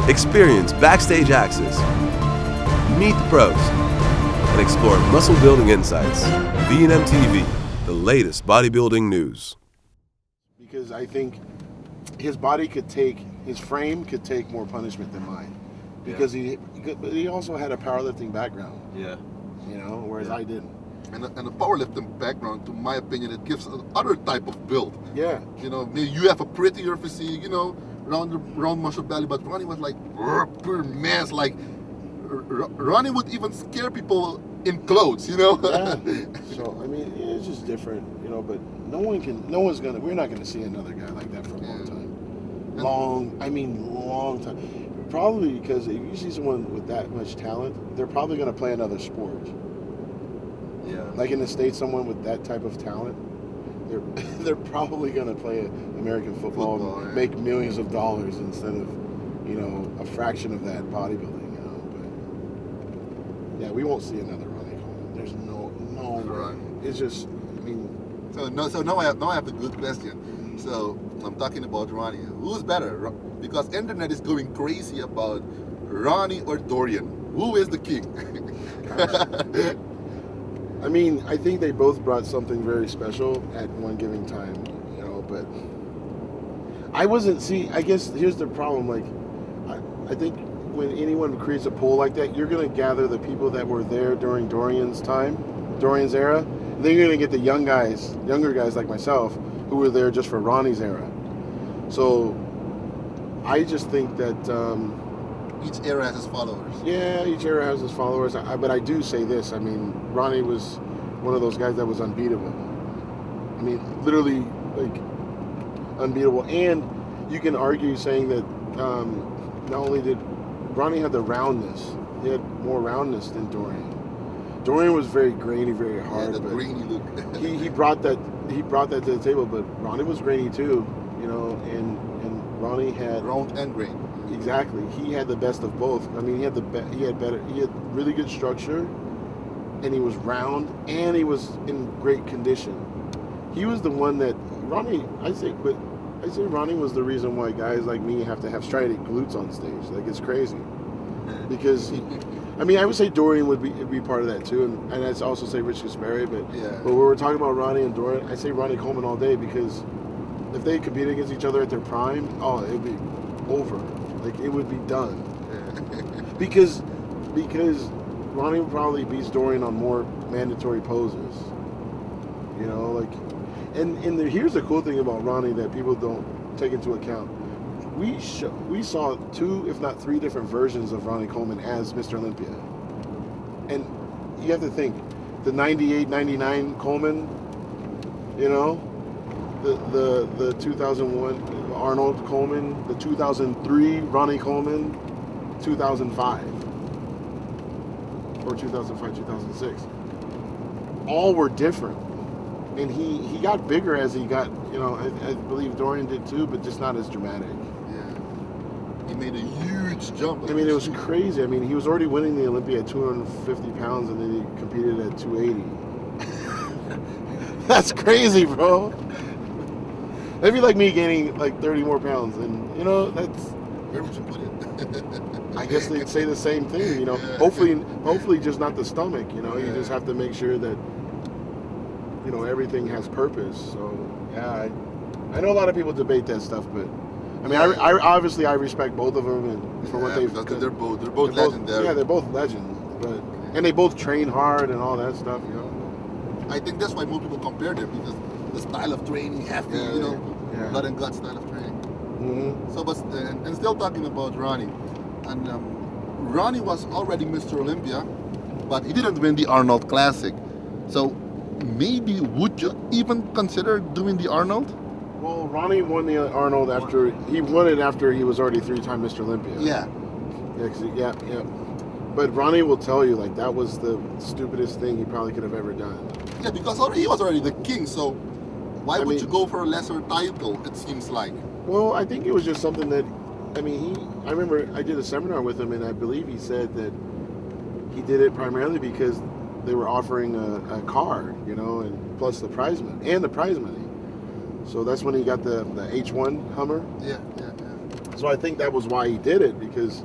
Experience backstage access, meet the pros, and explore muscle building insights. V&M TV, the latest bodybuilding news. Because I think his frame could take more punishment than mine. Because he also had a powerlifting background. Yeah. You know, whereas I didn't. And a powerlifting background, to my opinion, it gives another type of build. Yeah. You know, maybe you have a prettier physique, you know, round muscle belly, but Ronnie was like pure mass. Like Ronnie would even scare people in clothes, you know. Yeah. So I mean, it's just different, you know. But we're not gonna see another guy like that for a long time. Long time. Probably because if you see someone with that much talent, they're probably gonna play another sport. Yeah. Like in the States, someone with that type of talent, they're probably gonna play American football and make millions of dollars instead of, you know, a fraction of that bodybuilding, you know. But yeah, we won't see another Ronnie Coleman. There's no way. It's just, I mean. So now I have a good question. So I'm talking about Ronnie. Who's better? Because internet is going crazy about Ronnie or Dorian. Who is the king? I mean, I think they both brought something very special at one given time, you know, but I guess here's the problem, like, I think when anyone creates a poll like that, you're going to gather the people that were there during Dorian's era, and then you're going to get the younger guys like myself, who were there just for Ronnie's era. So, I just think that each era has its followers. Yeah, each era has its followers. But I do say this. I mean, Ronnie was one of those guys that was unbeatable. I mean, literally, like, unbeatable. And you can argue saying that not only did Ronnie had the roundness, he had more roundness than Dorian. Dorian was very grainy, very hard. Yeah, the grainy look. he brought that to the table. But Ronnie was grainy too, you know. And Ronnie had round and grain. Exactly. He had the best of both. I mean, he had really good structure, and he was round, and he was in great condition. He was the one that I say Ronnie was the reason why guys like me have to have striated glutes on stage. Like, it's crazy. Because I mean, I would say Dorian would be part of that too, and I'd also say Rich Gaspari, but when we're talking about Ronnie and Dorian, I say Ronnie Coleman all day, because if they compete against each other at their prime, it would be over. Like, it would be done. because Ronnie probably beats Dorian on more mandatory poses. You know, like, and here's the cool thing about Ronnie that people don't take into account. We saw 2, if not 3 different versions of Ronnie Coleman as Mr. Olympia. And you have to think, the 98, 99 Coleman, you know, the 2001 Arnold Coleman, the 2003 Ronnie Coleman, 2005 or 2005, 2006. All were different, and he got bigger as he got. You know, I believe Dorian did too, but just not as dramatic. Yeah, he made a huge jump. I mean, it was crazy. I mean, he was already winning the Olympia at 250 pounds, and then he competed at 280. That's crazy, bro. That'd be like me gaining like 30 more pounds, and you know, that's. Where would you put it? I guess they'd say the same thing, you know. Yeah. Hopefully just not the stomach, you know. You just have to make sure that, you know, everything has purpose. So yeah, I know a lot of people debate that stuff, but I mean, I obviously I respect both of them and for what they've. They're both legendary. Yeah, they're both legends, and they both train hard and all that stuff, you know. I think that's why most people compare them, because the style of training, hefty, you know, blood and gut style of training. Mm-hmm. So, but and still talking about Ronnie, and Ronnie was already Mr. Olympia, but he didn't win the Arnold Classic. So maybe would you even consider doing the Arnold? Well, Ronnie won the Arnold after he was already 3-time Mr. Olympia. Yeah. Yeah. But Ronnie will tell you, like, that was the stupidest thing he probably could have ever done. Yeah, because he was already the king, so why would you go for a lesser title, it seems like? Well, I think it was just something that, I remember I did a seminar with him, and I believe he said that he did it primarily because they were offering a car, you know, and plus the prize money. So that's when he got the H1 Hummer. Yeah. So I think that was why he did it, because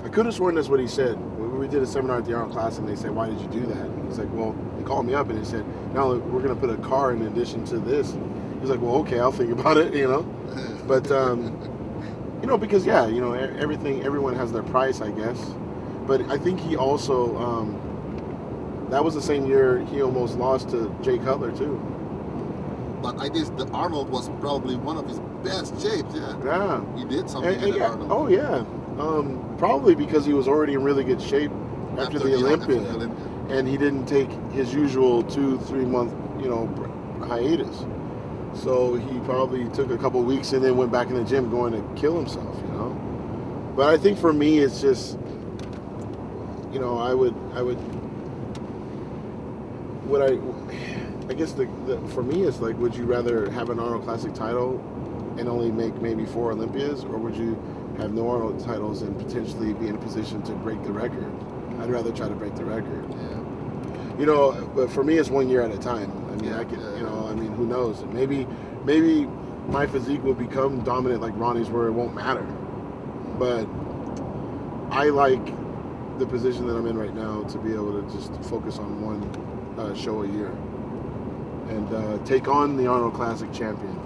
I could have sworn that's what he said. We did a seminar at the Arnold Classic, and they said, "Why did you do that?" And he's like, "Well, they called me up and they said, no, we're going to put a car in addition to this." And he's like, "Well, okay, I'll think about it, you know." But you know, because everyone has their price, I guess. But I think he also that was the same year he almost lost to Jay Cutler too. But I guess the Arnold was probably one of his best shapes. Yeah. Yeah. He did something And with yeah, Arnold. oh yeah. Probably because he was already in really good shape after the Olympia, and he didn't take his usual 2-3 month, hiatus. So he probably took a couple weeks and then went back in the gym going to kill himself, But I think for me, it's just, I guess for me, it's like, would you rather have an Arnold Classic title and only make maybe 4 Olympias, or would you have no Arnold titles and potentially be in a position to break the record? I'd rather try to break the record. Yeah. But for me, it's 1 year at a time. I mean, who knows? Maybe my physique will become dominant like Ronnie's, where it won't matter. But I like the position that I'm in right now to be able to just focus on one show a year and take on the Arnold Classic champion.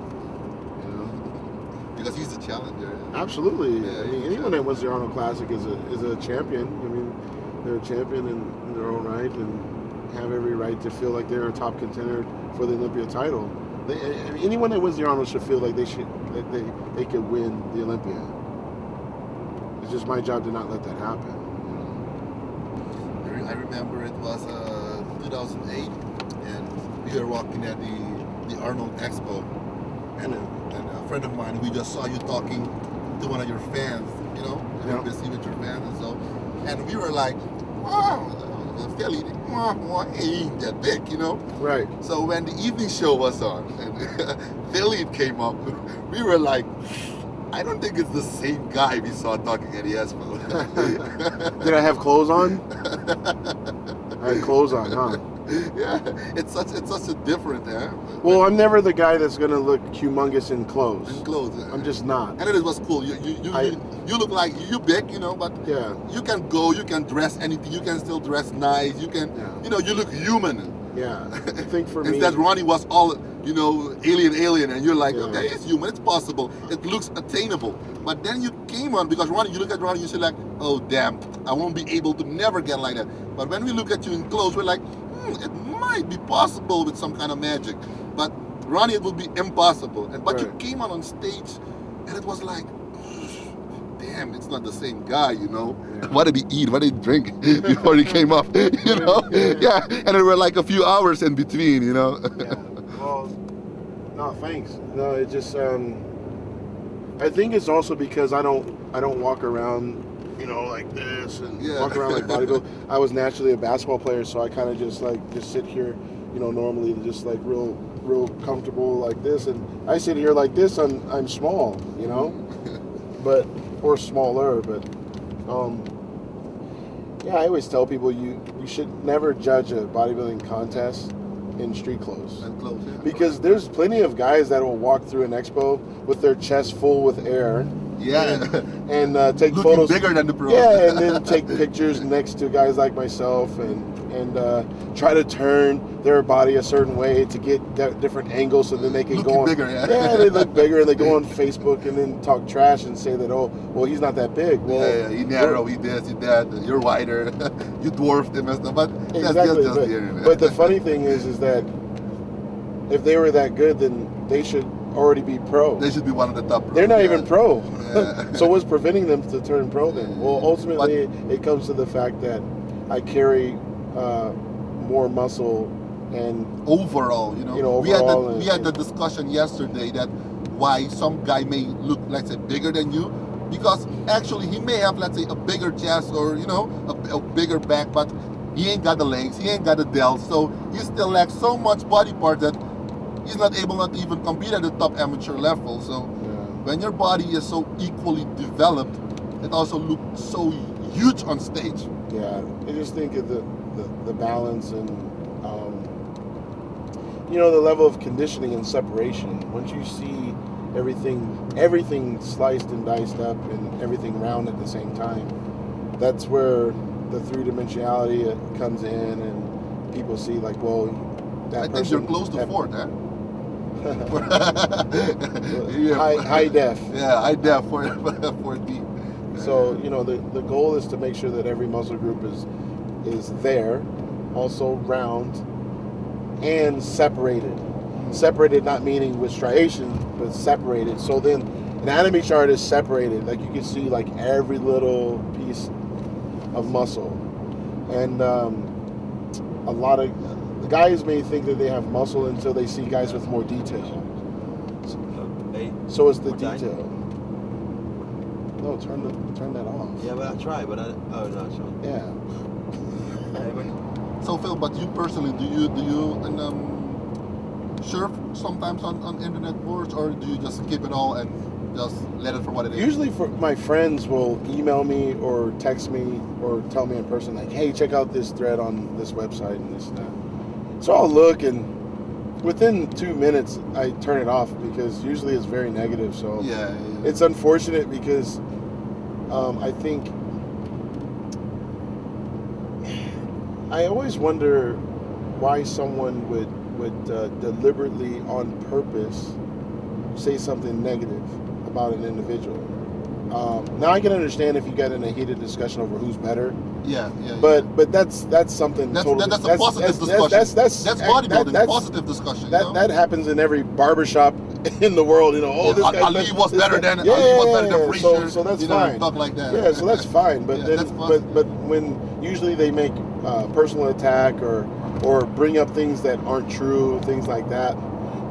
Because he's the challenger. Absolutely. Yeah, I mean, anyone that wins the Arnold Classic is a champion. I mean, they're a champion in their own right and have every right to feel like they're a top contender for the Olympia title. Anyone that wins the Arnold should feel like they could win the Olympia. It's just my job to not let that happen. I remember it was 2008, and we were walking at the Arnold Expo, and a friend of mine, we just saw you talking to one of your fans, you're busy with your fans, and we were like, wow, Philly, he ain't that big, Right. So when the evening show was on and Philly came up, we were like, I don't think it's the same guy we saw talking at the Expo. Did I have clothes on? I had clothes on, huh? Yeah, it's such a different, Well, I'm never the guy that's gonna look humongous in clothes. In clothes. I'm just not. And it was cool. You look like you big, but Yeah. you can dress anything. You can still dress nice. You can, you look human. Yeah. I think for me. Instead, Ronnie was all, alien, and you're like, Yeah. okay, it's human, it's possible, it looks attainable. But then you came on, because Ronnie, you look at Ronnie, you say like, oh damn, I won't be able to never get like that. But when we look at you in clothes, we're like, it might be possible with some kind of magic. But Ronnie, it would be impossible. But you Right. came on stage, and it was like, damn, it's not the same guy, Yeah. What did he eat? What did he drink before he came up? Yeah. And there were like a few hours in between, Yeah. Well, no, thanks. No, it just I think it's also because I don't walk around, like this and walk around like bodybuilder. I was naturally a basketball player, so I kind of just sit here, normally just like real comfortable like this, and I sit here like this. I'm small, but or smaller, but yeah, I always tell people you should never judge a bodybuilding contest in street clothes. And clothes, yeah. Because there's plenty of guys that will walk through an expo with their chest full with air. Yeah. And take Looking photos. bigger than the pros. Yeah, and then take pictures next to guys like myself and try to turn their body a certain way to get different angles so then they can Looking go on. bigger, yeah. Yeah, they look bigger and they go on Facebook and then talk trash and say that, oh, well, he's not that big. Well, Yeah, he narrow, he this, he that, you're wider, you dwarfed him and stuff, but Exactly. that's just the internet. But the funny thing is that if they were that good, then they should already be pro. They should be one of the top pros. They're not yeah. even pro. Yeah. So what's preventing them to turn pro then? Well, ultimately, it comes to the fact that I carry more muscle and Overall, overall we had the discussion yesterday that why some guy may look, let's say, bigger than you, because actually he may have, let's say, a bigger chest or a bigger back, but he ain't got the legs, he ain't got the delts, so he still lacks so much body part that he's not able not to even compete at the top amateur level. So when your body is so equally developed, it also looks so huge on stage. Yeah, I just think of the balance and the level of conditioning and separation. Once you see everything sliced and diced up and everything round at the same time. That's where the three-dimensionality comes in, and people see like, well, that I person, think you're close to fourth, huh? high def. Yeah, high def for 4D. So the goal is to make sure that every muscle group is there, also round and separated. Separated not meaning with striation, but separated. So then an anatomy chart is separated. Like you can see like every little piece of muscle. And a lot of the guys may think that they have muscle until they see guys with more detail. So it's the detail. No, turn that off. Yeah, but I tried, but oh no, sure. Yeah. So Phil, but you personally, do you surf sometimes on internet boards, or do you just keep it all and just let it for what it is? Usually, for my friends will email me or text me or tell me in person, like, "Hey, check out this thread on this website and this and that." So I'll look, and within 2 minutes, I turn it off because usually it's very negative. So yeah. It's unfortunate because I think I always wonder why someone would deliberately, on purpose, say something negative about an individual. Now I can understand if you get in a heated discussion over who's better. Yeah. But that's something That's totally. a positive discussion. That's bodybuilding. Positive discussion. That happens in every barbershop in the world. This guy Ali was better than Ali was better than Frazier. So that's fine. Talk like that. Yeah, so that's fine. But but when usually they make personal attack or bring up things that aren't true, things like that.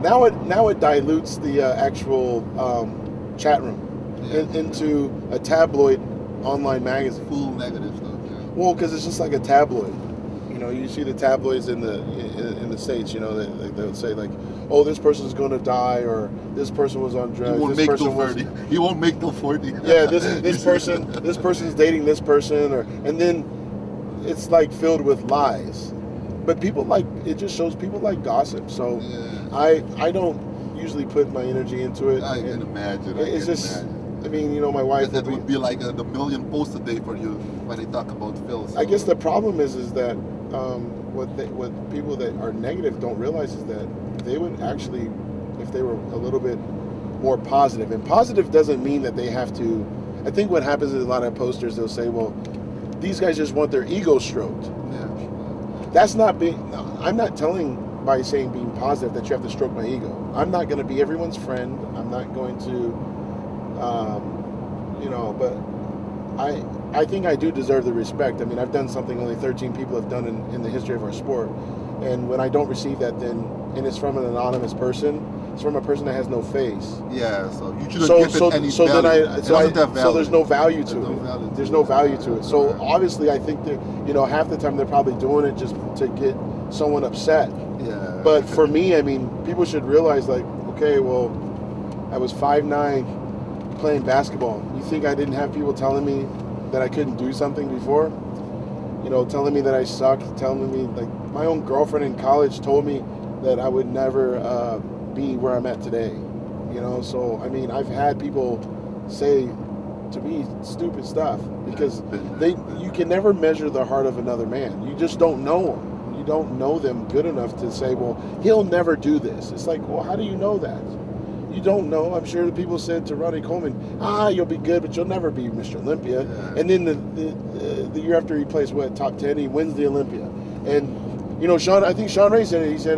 Now it dilutes the actual chat room into a tabloid online magazine. Full negative stuff. Yeah. Well, because it's just like a tabloid. You see the tabloids in the States. They would say like, "Oh, this person's going to die," or "This person was on drugs." He won't make till 40. He won't make till 40. Yeah, this person's dating this person, and then it's like filled with lies. But it just shows people like gossip. So yeah. I don't usually put my energy into it. I can imagine. I mean, my wife. That would be like the million posts a day for you when they talk about Phil. So. I guess the problem is that what people that are negative don't realize is that they would actually, if they were a little bit more positive, and positive doesn't mean that they have to. I think what happens is a lot of posters, they'll say, well, these guys just want their ego stroked. Yeah. That's not being. I'm not telling by saying being positive that you have to stroke my ego. I'm not going to be everyone's friend. I'm not going to. But I think I do deserve the respect. I mean, I've done something only 13 people have done in the history of our sport. And when I don't receive that, and it's from an anonymous person, it's from a person that has no face. Yeah, so you shouldn't give it any value. So there's no value to it. There's no value to it. So obviously I think that, half the time they're probably doing it just to get someone upset. Yeah. But for me, I mean, people should realize like, okay, well, I was 5'9", playing basketball. You think I didn't have people telling me that I couldn't do something before? Telling me that I sucked, telling me, like, my own girlfriend in college told me that I would never be where I'm at today. So, I mean, I've had people say to me stupid stuff because you can never measure the heart of another man. You just don't know them. You don't know them good enough to say, well, he'll never do this. It's like, well, how do you know that? You don't know. I'm sure the people said to Ronnie Coleman, you'll be good, but you'll never be Mr. Olympia. Yeah. And then the year after he plays top 10, he wins the Olympia. And I think Sean Ray said it. He said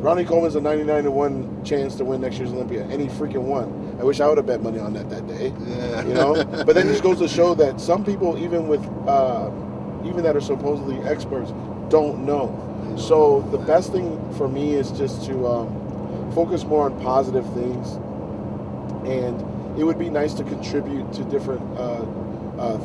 Ronnie Coleman's a 99-1 chance to win next year's Olympia, and he freaking won. I wish I would have bet money on that day. Yeah. But then just goes to show that some people, even that are supposedly experts, don't know. So the best thing for me is just to focus more on positive things, and it would be nice to contribute to different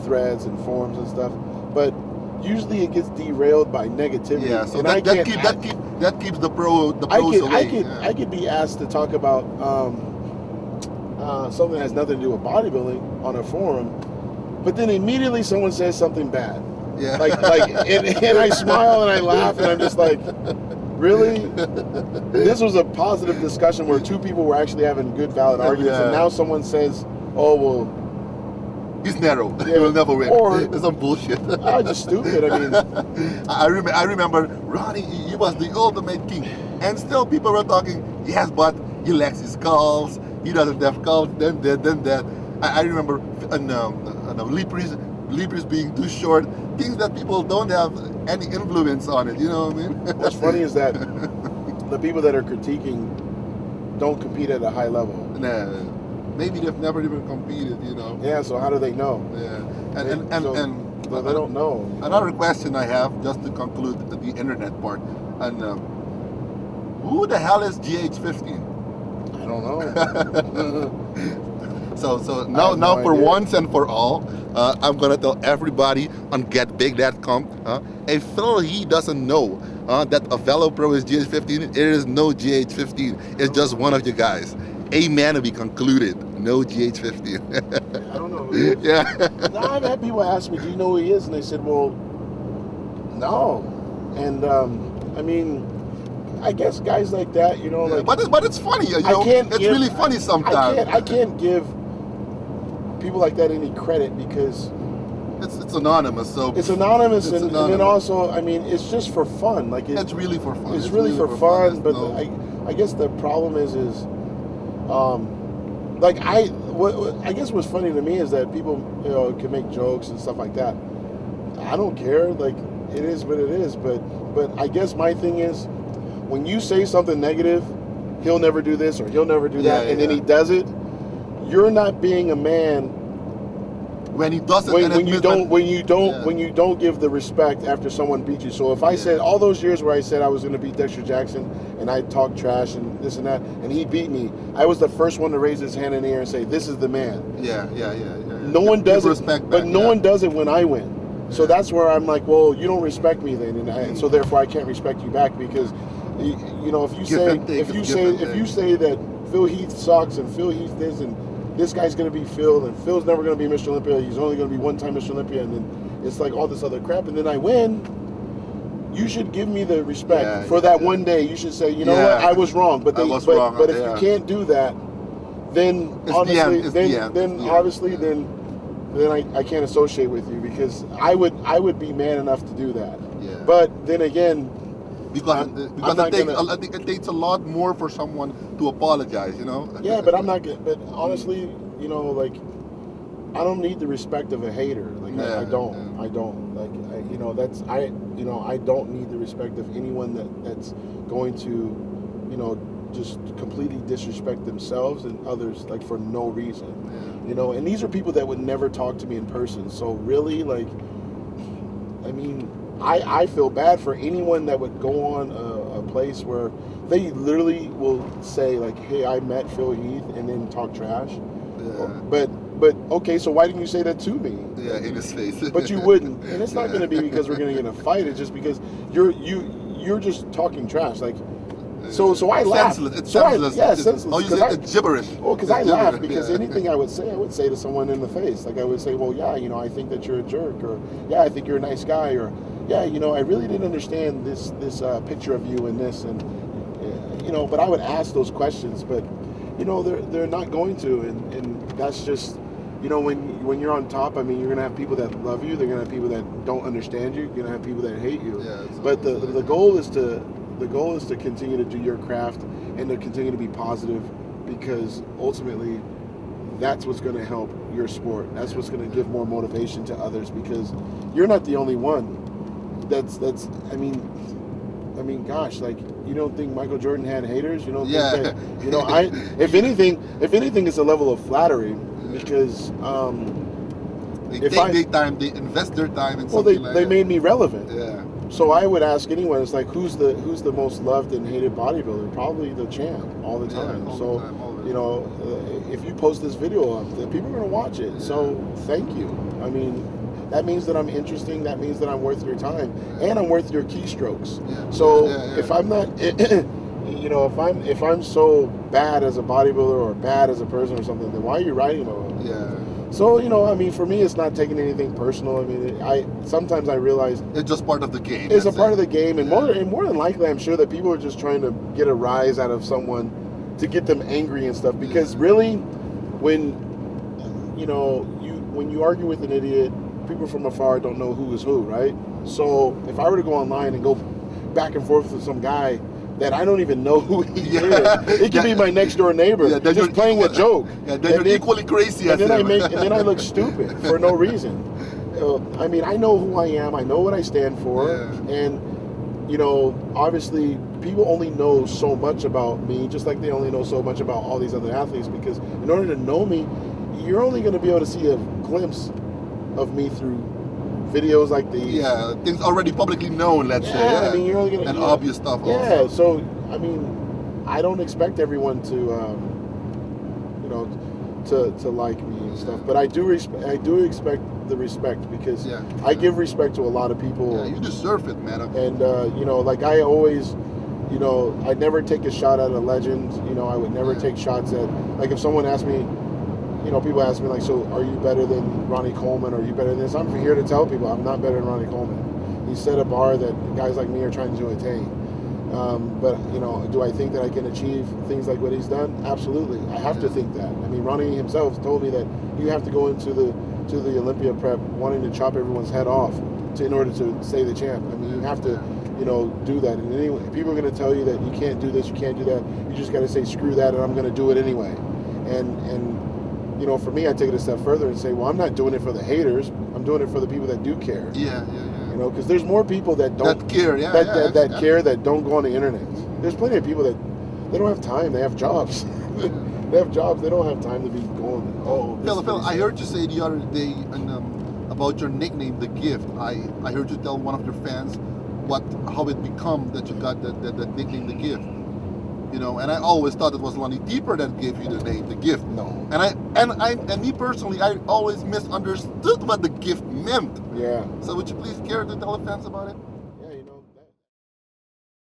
threads and forums and stuff, but usually it gets derailed by negativity. Yeah, so and that keeps the pros away. I could be asked to talk about something that has nothing to do with bodybuilding on a forum, but then immediately someone says something bad. Yeah. Like and I smile and I laugh and I'm just like, Really? This was a positive discussion where two people were actually having good, valid arguments, and now someone says, "Oh well, he's narrow. He will never win." Or it's some bullshit. Just stupid. I mean, I remember Ronnie. He was the ultimate king, and still people were talking. Yes, but he lacks his calls. He doesn't have calls. Then that. I remember Libri's being too short. Things that people don't have any influence on it. You know what I mean? What's funny is that the people that are critiquing don't compete at a high level. Nah, maybe they've never even competed. You know? Yeah. So how do they know? Yeah, and they don't know. Another question I have, just to conclude the internet part, and who the hell is GH15? I don't know. So now for once and for all, I'm gonna tell everybody on GetBig.com. If Phil he doesn't know that a Velo Pro is GH15, there is no GH15. It's just one of you guys. Amen to be concluded. No GH15. I don't know who he is. Yeah. No, I've had people ask me, "Do you know who he is?" And they said, "Well, no." And I mean, I guess guys like that, you know, like. But it's funny, you know. It's really funny sometimes. I can't give people like that any credit because it's anonymous. So it's anonymous, and then also, I mean, it's just for fun. Like it's really for fun. It's really for fun. But I guess the problem is like I guess what's funny to me is that people, you know, can make jokes and stuff like that. I don't care. Like it is what it is. But I guess my thing is, when you say something negative, he'll never do this or he'll never do that, and then he does it. You're not being a man when he does it. When you don't give the respect after someone beat you. So if I said all those years where I said I was going to beat Dexter Jackson and I talked trash and this and that, and he beat me, I was the first one to raise his hand in the air and say, "This is the man." Yeah. No one does it, but no one does it when I win. So that's where I'm like, well, you don't respect me then, and so therefore I can't respect you back because, you know, if you say that Phil Heath sucks and Phil Heath this and this guy's going to be Phil and Phil's never going to be Mr. Olympia, he's only going to be one-time Mr. Olympia, and then it's like all this other crap, and then I win. You should give me the respect for that one day. You should say, you know what, I was wrong. But if you can't do that, then honestly, then I can't associate with you because I would be man enough to do that. Yeah. But then again, because it takes a lot more for someone to apologize, you know. Yeah, but I'm not. But honestly, you know, like I don't need the respect of a hater. Like I don't. Like I don't need the respect of anyone that's going to, you know, just completely disrespect themselves and others like for no reason. You know, and these are people that would never talk to me in person. So really, like, I mean, I feel bad for anyone that would go on a place where they literally will say like, "Hey, I met Phil Heath," and then talk trash. Yeah. But okay, so why didn't you say that to me? Yeah, in his face. But you wouldn't, and it's not going to be because we're going to get in a fight. It's just because you're just talking trash, like. So I laugh. It's senseless. Senseless. Oh, you say it's gibberish. Well, because I laugh because anything I would say to someone in the face. Like I would say, well, yeah, you know, I think that you're a jerk, or yeah, I think you're a nice guy, or yeah, you know, I really didn't understand this picture of you and this, and you know, but I would ask those questions, but you know, they're not going to, and that's just, you know, when you're on top, I mean, you're gonna have people that love you, they're gonna have people that don't understand you, you're gonna have people that hate you. Yeah, but the goal is to continue to do your craft and to continue to be positive, because ultimately that's what's going to help your sport. That's what's going to give more motivation to others, because you're not the only one. I mean, gosh, like, you don't think Michael Jordan had haters? You don't think that, you know, if anything, it's a level of flattery, because they invest their time in something like that. They made me relevant. Yeah. So I would ask anyone, it's like, who's the most loved and hated bodybuilder? Probably the champ all the time. You know, if you post this video up, people are going to watch it. Yeah. So thank you. I mean, that means that I'm interesting. That means that I'm worth your time, and I'm worth your keystrokes. Yeah. So if I'm not, you know, if I'm so bad as a bodybuilder or bad as a person or something, then why are you writing about it? Yeah. So, you know, I mean, for me, it's not taking anything personal. I mean, sometimes I realize It's just part of the game. it's a that's part it. of the game, and more than likely, I'm sure that people are just trying to get a rise out of someone to get them angry and stuff. Because really, when when you argue with an idiot, people from afar don't know who is who, right? So if I were to go online and go back and forth with some guy that I don't even know who he is, it could be my next door neighbor, then just you're playing a equal- joke. Yeah, then you're equally crazy And as then him. I look stupid for no reason. I mean, I know who I am. I know what I stand for, Yeah. and obviously, people only know so much about me, just like they only know so much about all these other athletes. Because in order to know me, you're only going to be able to see a glimpse of me through videos like these. Yeah, things already publicly known, let's say. Yeah, I mean, you're only going to and obvious stuff Yeah, also. so I mean, I don't expect everyone to to like me and stuff, but I do expect the respect, because Yeah. I give respect to a lot of people. Yeah, you deserve it, man. And like I always, I never take a shot at a legend. I would never take shots at, like, if someone asked me, people ask me, like, so are you better than Ronnie Coleman? Or are you better than this? I'm here to tell people I'm not better than Ronnie Coleman. He set a bar that guys like me are trying to attain. But do I think that I can achieve things like what he's done? Absolutely. I have to think that. I mean, Ronnie himself told me that you have to go into the Olympia prep wanting to chop everyone's head off in order to stay the champ. I mean, you have to do that. And anyway, people are going to tell you that you can't do this, you can't do that. You just got to say, screw that, and I'm going to do it anyway. And for me, I take it a step further and say, well, I'm not doing it for the haters. I'm doing it for the people that do care. Yeah. Because there's more people that don't That care, yeah. that care, that don't go on the internet. There's plenty of people that they don't have time. They have jobs. They have jobs. They don't have time to be going. Phil, I heard you say the other day about your nickname, The Gift. I heard you tell one of your fans how it become that you got that nickname, The Gift. And I always thought it was Lonnie Deeper that gave you the name, The Gift. No. And me personally, I always misunderstood what The Gift meant. Yeah. So would you please care to tell the fans about it?